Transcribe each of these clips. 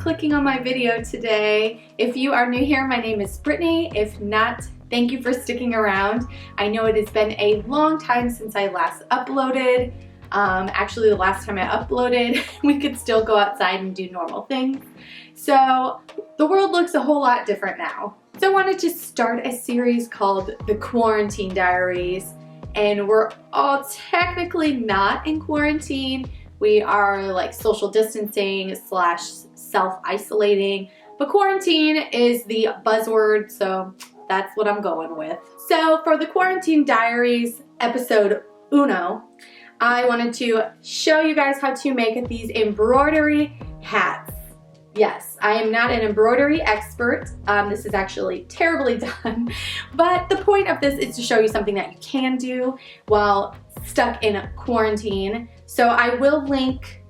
clicking on my video today. If you are new here, my name is Brittany. If not, thank you for sticking around. I know it has been a long time since I last uploaded. Actually, the last time I uploaded, we could still go outside and do normal things. So the world looks a whole lot different now. So I wanted to start a series called The Quarantine Diaries, and we're all technically not in quarantine. We are like social distancing / self-isolating, but quarantine is the buzzword, so that's what I'm going with. So for The Quarantine Diaries episode 1, I wanted to show you guys how to make these embroidery hats. Yes, I am not an embroidery expert. This is actually terribly done, but the point of this is to show you something that you can do while stuck in quarantine. So I will link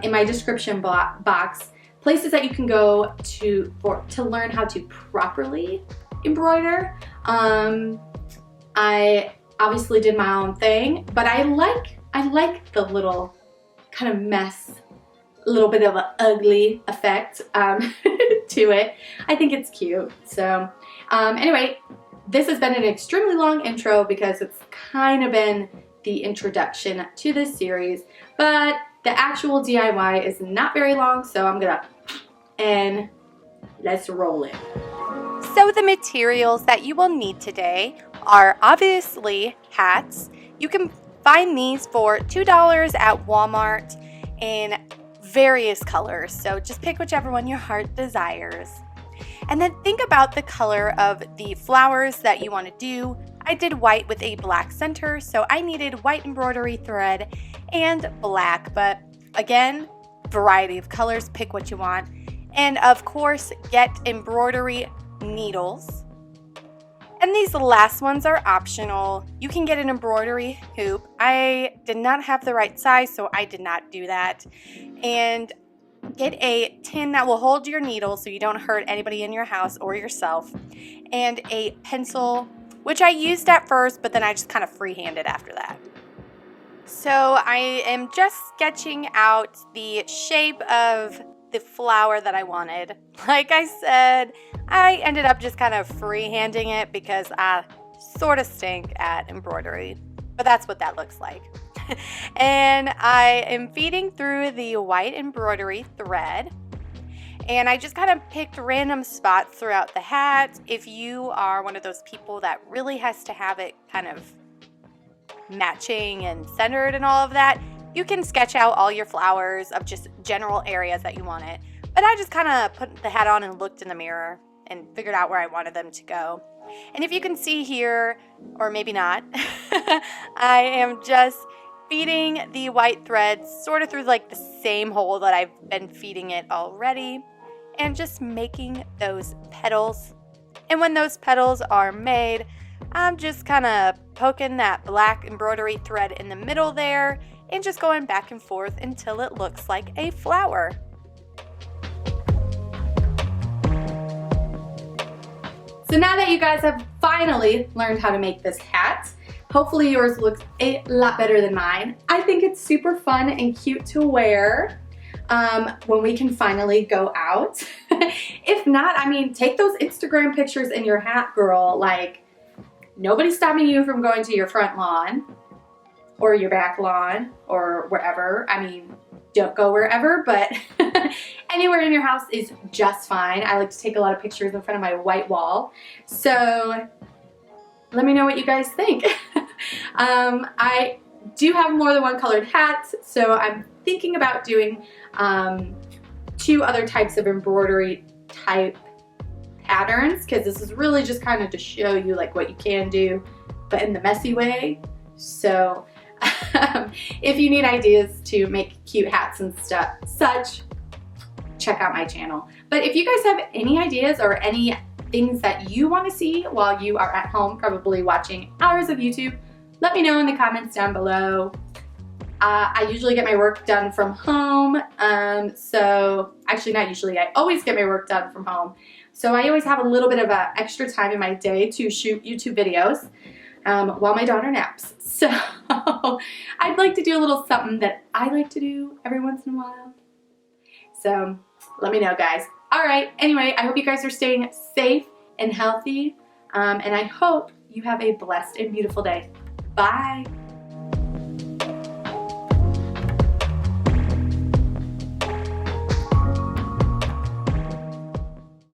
in my description box places that you can go to learn how to properly embroider. I obviously did my own thing, but I like the little kind of mess, a little bit of an ugly effect to it. I think it's cute. So anyway, this has been an extremely long intro because it's kind of been the introduction to this series, but the actual DIY is not very long, so let's roll it. So the materials that you will need today are obviously hats. You can find these for $2 at Walmart in various colors, so just pick whichever one your heart desires. And then think about the color of the flowers that you want to do. I did white with a black center, so I needed white embroidery thread and black, but again, variety of colors, pick what you want. And of course, get embroidery needles. And these last ones are optional. You can get an embroidery hoop. I did not have the right size, so I did not do that. And get a tin that will hold your needle so you don't hurt anybody in your house or yourself. And a pencil, which I used at first, but then I just kind of freehanded after that. So I am just sketching out the shape of the flower that I wanted. Like I said, I ended up just kind of freehanding it because I sort of stink at embroidery, but that's what that looks like. And I am feeding through the white embroidery thread, and I just kind of picked random spots throughout the hat. If you are one of those people that really has to have it kind of matching and centered and all of that, you can sketch out all your flowers of just general areas that you want it. But I just kind of put the hat on and looked in the mirror and figured out where I wanted them to go. And if you can see here, or maybe not, I am just feeding the white thread sort of through like the same hole that I've been feeding it already, and just making those petals. And when those petals are made, I'm just kind of poking that black embroidery thread in the middle there and just going back and forth until it looks like a flower. So now that you guys have finally learned how to make this hat, hopefully yours looks a lot better than mine. I think it's super fun and cute to wear when we can finally go out. If not, I mean, take those Instagram pictures in your hat, girl. Like, nobody's stopping you from going to your front lawn or your back lawn or wherever. I mean, don't go wherever, but anywhere in your house is just fine. I like to take a lot of pictures in front of my white wall. So let me know what you guys think. I do have more than one colored hat, so I'm thinking about doing 2 other types of embroidery type patterns, because this is really just kind of to show you like what you can do, but in the messy way. So if you need ideas to make cute hats and such, check out my channel. But if you guys have any ideas or any things that you want to see while you are at home, probably watching hours of YouTube, let me know in the comments down below. I usually get my work done from home, so actually not usually, I always get my work done from home. So I always have a little bit of extra time in my day to shoot YouTube videos while my daughter naps. So I'd like to do a little something that I like to do every once in a while. So let me know, guys. All right, anyway, I hope you guys are staying safe and healthy, and I hope you have a blessed and beautiful day. Bye.